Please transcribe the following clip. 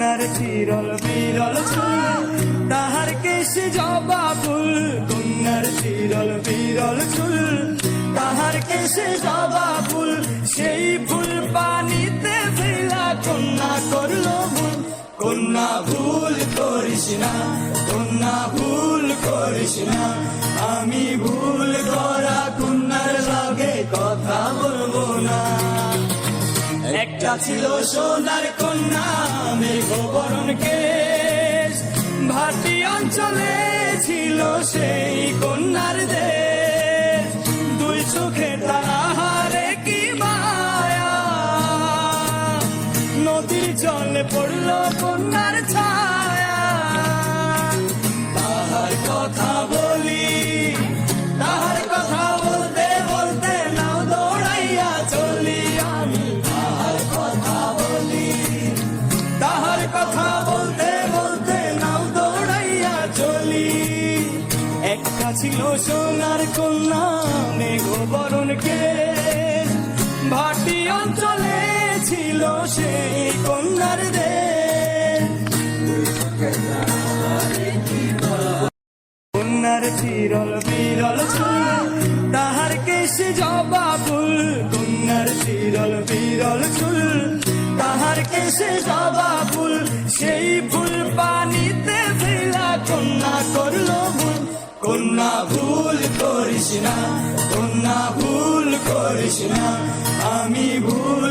কন্যার চিরল বিরল চুল তাহার কেশে জবা ফুল, কন্যার চিরল বিরল চুল তাহার কেশে জবা ফুল, সেই ফুল পানিতে ফেলা কন্যা করলো ভুল। কন্যা ভুল করিস না, কন্যা ভুল করিস না, আমি ভুল করা কন্যার লগে কথা বলবো না। একটা ছিল সোনার কন্যা মেঘবরণ কেশ, ভাটি অঞ্চলে ছিল সেই কন্যার দেশ, দুই চোখে তাহারে কি মায়া, নদীর জলে পড়ল কন্যার ছায়া। তাহার কথা বলি, তাহার কথা বলতে বলতে নাও দৌড়াইয়া চলি আমি, তাহার কথা বলি, তাহার কথা বলতে বলতে নাও দৌড়াইয়া চলি। একটা ছিল সোনার কন্যা মেঘবরণ কেশ, ভাটি অঞ্চলে ছিল সেই কন্যার দেশ, কন্যার চিরল বিরল চুল তাহার কেশে জবা ফুল, কন্যার চিরল বিরল চুল তাহার কেশে জবা ফুল, সেই ফুল পানিতে ফেলা কন্যা করলো ভুল। কন্যা ভুল করিস না, কন্যা ভুল করিস না, আমি ভুল